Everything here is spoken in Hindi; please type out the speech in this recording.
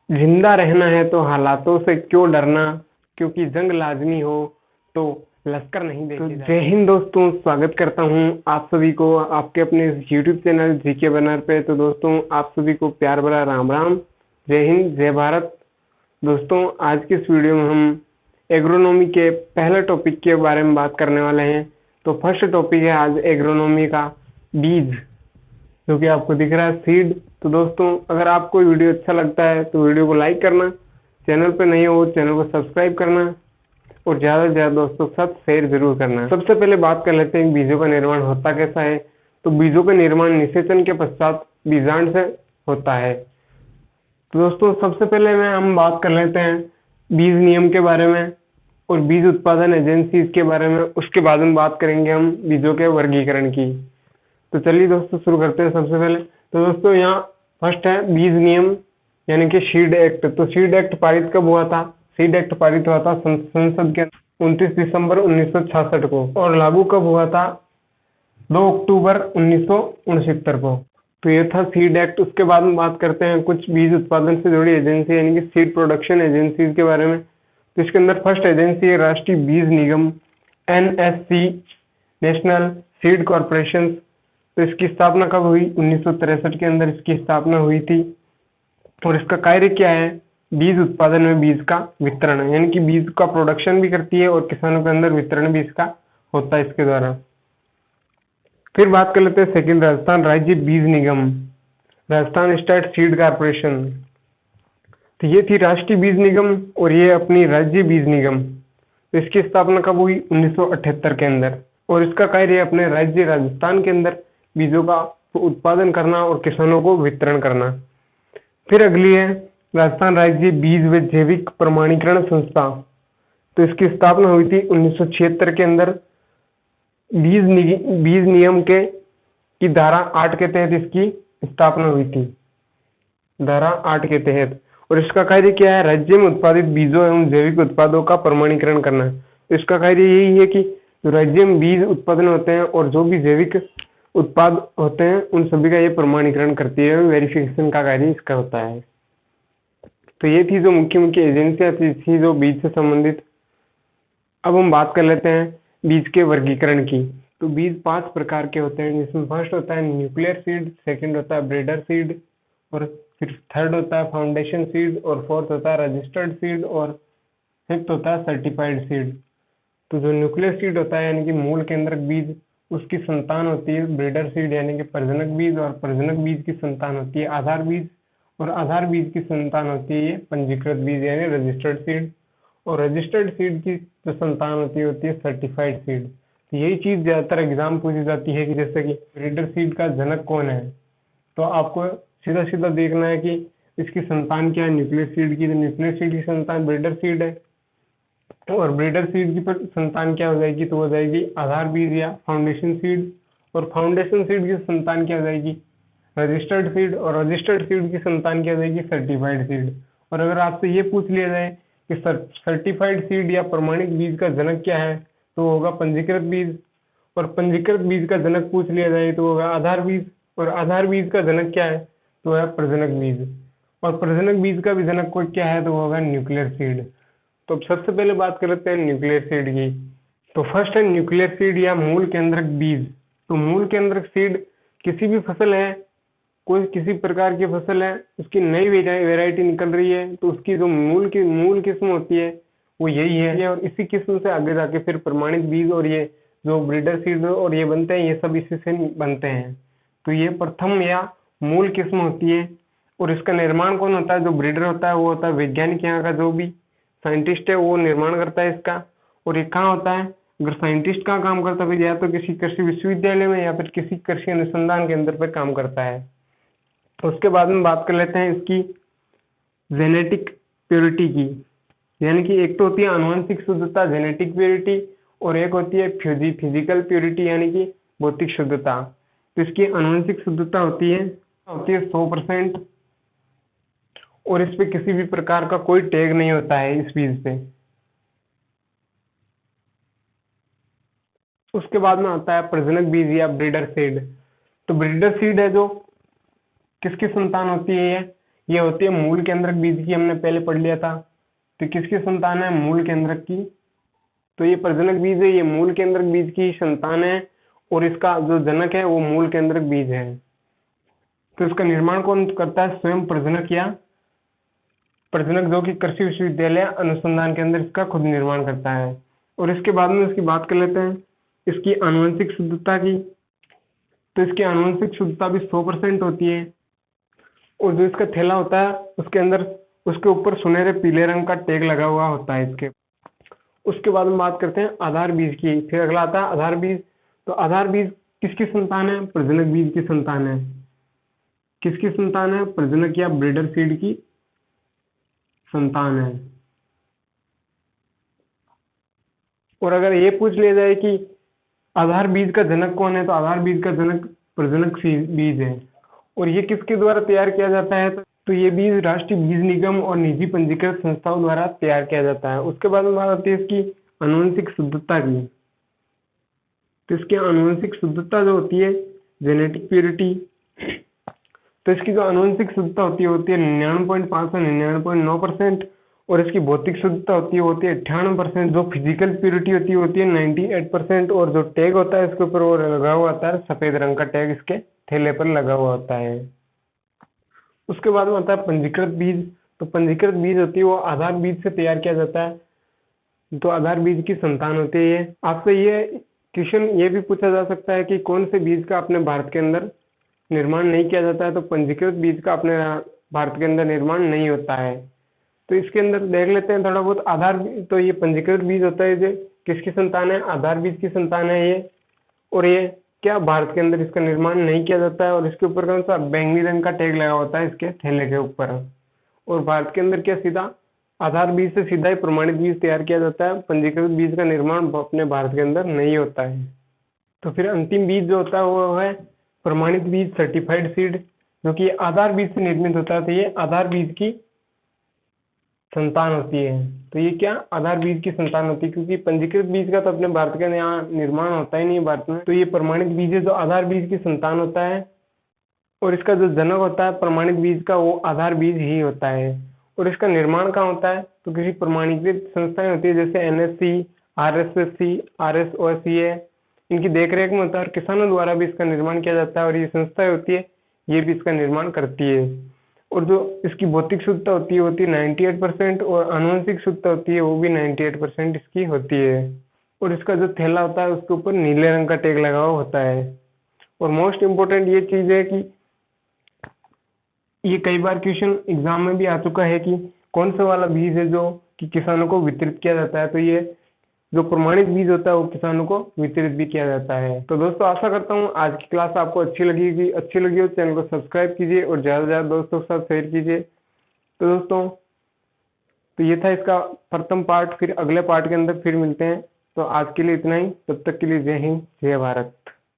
जिंदा रहना है तो हालातों से क्यों डरना, क्योंकि जंग लाजमी हो तो लश्कर नहीं देखे जाते। जय हिंद दोस्तों, स्वागत करता हूं आप सभी को आपके अपने YouTube चैनल जीके बनर पे। तो दोस्तों आप सभी को प्यार भरा राम राम, जय हिंद, जय भारत। दोस्तों आज की इस वीडियो में हम एग्रोनॉमी के पहले टॉपिक के बारे में बात करने वाले हैं। तो फर्स्ट टॉपिक है आज एग्रोनॉमी का बीज, जो कि आपको दिख रहा है सीड। तो दोस्तों अगर आपको वीडियो अच्छा लगता है तो वीडियो को लाइक करना, चैनल पे नहीं हो चैनल को सब्सक्राइब करना और ज़्यादा से ज़्यादा दोस्तों के साथ शेयर जरूर करना। सबसे पहले बात कर लेते हैं बीजों का निर्माण होता कैसा है। तो बीजों का निर्माण निषेचन के पश्चात बीजांड से होता है। तो दोस्तों सबसे पहले हम बात कर लेते हैं बीज नियम के बारे में और बीज उत्पादन एजेंसी के बारे में। उसके बाद में बात करेंगे हम बीजों के वर्गीकरण की। तो चलिए दोस्तों शुरू करते हैं। सबसे पहले तो दोस्तों यहाँ फर्स्ट है बीज नियम यानी कि सीड एक्ट। तो सीड एक्ट पारित कब हुआ था? सीड एक्ट पारित हुआ था संसद के 29 दिसंबर 1966 को और लागू कब हुआ था? 2 अक्टूबर 1969 को। तो ये था सीड एक्ट। उसके बाद में बात करते हैं कुछ बीज उत्पादन से जुड़ी एजेंसी यानी कि सीड प्रोडक्शन एजेंसी के बारे में। तो इसके अंदर फर्स्ट एजेंसी है राष्ट्रीय बीज निगम, NSC, नेशनल सीड कॉर्पोरेशन। तो इसकी स्थापना कब हुई? 1963 के अंदर इसकी स्थापना हुई थी। और इसका कार्य क्या है? बीज उत्पादन में बीज का वितरण, यानी कि बीज का प्रोडक्शन भी करती है और किसानों के अंदर वितरण भी इसका होता है इसके द्वारा। फिर बात कर लेते हैं सेकंड, राजस्थान राज्य बीज निगम, राजस्थान स्टेट सीड कॉर्पोरेशन। तो ये थी राष्ट्रीय बीज निगम और ये अपनी राज्य बीज निगम। तो इसकी स्थापना कब हुई? 1978 के अंदर। और इसका कार्य अपने राज्य राजस्थान के अंदर बीजों का उत्पादन करना और किसानों को वितरण करना। फिर अगली है राजस्थान राज्य बीज व जैविक प्रमाणीकरण संस्था। तो इसकी स्थापना हुई थी 1976 के अंदर बीज नियम के की धारा 8 के तहत इसकी स्थापना हुई थी, धारा 8 के तहत। और इसका कार्य क्या है? राज्य में उत्पादित बीजों एवं जैविक उत्पादों का प्रमाणीकरण करना। तो इसका कार्य यही है कि जो राज्य में बीज उत्पादन होते हैं और जो भी जैविक उत्पाद होते हैं उन सभी का ये प्रमाणीकरण करती है, वेरिफिकेशन का कार्य इसका होता है। तो ये थी जो मुख्य मुख्य एजेंसियां थी जो बीज से संबंधित। अब हम बात कर लेते हैं बीज के वर्गीकरण की। तो बीज 5 प्रकार के होते हैं, जिसमें फर्स्ट होता है न्यूक्लियर सीड, सेकंड होता है ब्रीडर सीड, और फिर थर्ड होता है फाउंडेशन सीड, और फोर्थ होता है रजिस्टर्ड सीड, और फिफ्थ होता है सर्टिफाइड सीड। तो जो न्यूक्लियर सीड होता है यानी कि मूल केंद्रक बीज, उसकी संतान होती है ब्रीडर सीड यानी कि प्रजनक बीज, और प्रजनक बीज की संतान होती है आधार बीज, और आधार बीज की संतान होती है ये पंजीकृत बीज यानी रजिस्टर्ड सीड, और रजिस्टर्ड सीड की जो संतान होती है सर्टिफाइड सीड। तो यही चीज ज्यादातर एग्जाम पूछी जाती है कि जैसे कि ब्रीडर सीड का जनक कौन है, तो आपको सीधा सीधा देखना है कि इसकी संतान क्या है न्यूक्लियर सीड की। तो न्यूक्लियर सीड की संतान ब्रीडर सीड है, और ब्रीडर सीड की संतान क्या हो जाएगी? तो हो जाएगी आधार बीज या फाउंडेशन सीड, और फाउंडेशन सीड की संतान क्या हो जाएगी? रजिस्टर्ड सीड, और रजिस्टर्ड सीड की संतान क्या हो जाएगी? Certified seed. और अगर आपसे ये पूछ लिया जाए कि सर्टिफाइड सीड या प्रमाणित बीज का जनक क्या है, तो होगा पंजीकृत बीज, और पंजीकृत बीज का जनक पूछ लिया जाए तो होगा आधार बीज, और आधार बीज का जनक क्या है? तो है प्रजनक बीज, और प्रजनक बीज का भी जनक कोई क्या है? तो होगा न्यूक्लियर सीड। तो अब सबसे पहले बात कर लेते हैं न्यूक्लियर सीड की। तो फर्स्ट है न्यूक्लियर सीड या मूल केंद्रक बीज। तो मूल केंद्रक सीड किसी भी फसल है, कोई किसी प्रकार की फसल है, उसकी नई वेराइटी निकल रही है, तो उसकी जो मूल किस्म होती है वो यही है, और इसी किस्म से आगे जाके फिर प्रमाणित बीज और ये जो ब्रीडर सीड और ये बनते हैं, ये सब इसी से बनते हैं। तो ये प्रथम या मूल किस्म होती है। और इसका निर्माण कौन होता है? जो ब्रीडर होता है वो होता है वैज्ञानिक, यहाँ का जो भी साइंटिस्ट है वो निर्माण करता है इसका। और ये कहाँ होता है? अगर साइंटिस्ट कहाँ काम करता है? या तो किसी कृषि विश्वविद्यालय में या फिर किसी कृषि अनुसंधान केंद्र पर काम करता है। उसके बाद में बात कर लेते हैं इसकी जेनेटिक प्योरिटी की, यानी कि एक तो होती है आनुवंशिक शुद्धता जेनेटिक प्योरिटी, और एक होती है फिजिकल प्योरिटी यानी कि भौतिक शुद्धता। तो इसकी आनुवंशिक शुद्धता होती है 100%, और इस पे किसी भी प्रकार का कोई टैग नहीं होता है इस बीज पे। उसके बाद में आता है प्रजनक बीज या ब्रीडर सीड। तो ब्रीडर सीड है जो किसकी संतान होती है? ये होती है मूल केंद्रक बीज की, हमने पहले पढ़ लिया था। तो किसकी संतान है? मूल केंद्रक की। तो ये प्रजनक बीज है, ये मूल केंद्रक बीज की संतान है, और इसका जो जनक है वो मूल केंद्रक बीज है। तो इसका निर्माण कौन करता है? स्वयं प्रजनक या प्रजनक, जो कि कृषि विश्वविद्यालय अनुसंधान के अंदर इसका खुद निर्माण करता है। और इसके बाद में इसकी बात कर लेते हैं इसकी आनुवंशिक शुद्धता की। तो इसकी आनुवंशिक शुद्धता भी 100% होती है, और जो इसका थैला होता है उसके अंदर, उसके ऊपर सुनहरे पीले रंग का टैग लगा हुआ होता है इसके। उसके बाद में बात करते हैं आधार बीज की। फिर अगला आता है आधार बीज। तो आधार बीज किसकी संतान है? प्रजनक बीज की संतान है। किसकी संतान है? प्रजनक या ब्रीडर सीड की संतान है। और अगर ये पूछ लिया जाए कि आधार बीज का जनक कौन है, तो आधार बीज का जनक प्रजनक बीज है। और ये किसके द्वारा तैयार किया जाता है? तो ये बीज राष्ट्रीय बीज निगम और निजी पंजीकृत संस्थाओं द्वारा तैयार किया जाता है। उसके बाद में बात आती है इसकी आनुवंशिक शुद्धता की। तो इसकी आनुवंशिक शुद्धता जो होती है, जेनेटिक प्योरिटी, तो इसकी जो आनुवंशिक शुद्धता होती है 99.5 से 99.9%। और इसकी भौतिक शुद्धता होती है 98%। जो फिजिकल प्योरिटी होती है 98%। और जो टैग होता है इसके ऊपर वो लगा हुआ होता है, सफेद रंग का टैग इसके थैले पर लगा हुआ होता है। उसके बाद में आता है पंजीकृत बीज। तो पंजीकृत बीज होती है वो आधार बीज से तैयार किया जाता है। तो आधार बीज की संतान होती है ये। आपसे ये क्वेश्चन ये भी पूछा जा सकता है कि कौन से बीज का अपने भारत के अंदर निर्माण नहीं किया जाता है? तो पंजीकृत बीज का अपने भारत के अंदर निर्माण नहीं होता है। तो इसके अंदर देख लेते हैं थोड़ा बहुत आधार। तो ये पंजीकृत बीज होता है, जो किसकी संतान है? आधार बीज की संतान है ये। और ये क्या भारत के अंदर इसका निर्माण नहीं किया जाता है, और इसके ऊपर कौन सा बैंगनी रंग का टैग लगा होता है इसके थैले के ऊपर। और भारत के अंदर क्या सीधा आधार बीज से सीधा ही प्रमाणित बीज तैयार किया जाता है, पंजीकृत बीज का निर्माण अपने भारत के अंदर नहीं होता है। तो फिर अंतिम बीज जो होता है वो है प्रमाणित बीज, सर्टिफाइड सीड, जो कि आधार बीज से निर्मित होता है। तो ये आधार बीज की संतान होती है। तो ये क्या आधार बीज की संतान होती है, क्योंकि पंजीकृत बीज का तो अपने भारत के यहाँ निर्माण होता ही नहीं है भारत में। तो ये प्रमाणित बीज है जो आधार बीज की संतान होता है, और इसका जो जनक होता है प्रमाणित बीज का वो आधार बीज ही होता है। और इसका निर्माण कहाँ होता है? तो किसी प्रमाणीकृत संस्थाएं होती है, जैसे NSC, RSSC, RSOSCA, इनकी देखरेख में होता है। और किसानों द्वारा भी इसका निर्माण किया जाता है, और ये संस्थाएं होती है ये भी इसका निर्माण करती है। और जो इसकी भौतिक शुद्धता होती है 98%। और आनुवंशिक शुद्धता होती है वो भी 98% इसकी होती है। और इसका जो थैला होता है उसके ऊपर नीले रंग का टैग लगा हुआ होता है। और मोस्ट इम्पोर्टेंट ये चीज है कि ये कई बार क्वेश्चन एग्जाम में भी आ चुका है कि कौन सा वाला बीज है जो कि किसानों को वितरित किया जाता है। तो ये जो प्रमाणित बीज होता है वो किसानों को वितरित भी किया जाता है। तो दोस्तों आशा करता हूँ आज की क्लास आपको अच्छी लगी हो। चैनल को सब्सक्राइब कीजिए और ज़्यादा से ज़्यादा दोस्तों के साथ शेयर कीजिए। तो दोस्तों तो ये था इसका प्रथम पार्ट। फिर अगले पार्ट के अंदर फिर मिलते हैं। तो आज के लिए इतना ही, तब तक के लिए जय हिंद, जय भारत।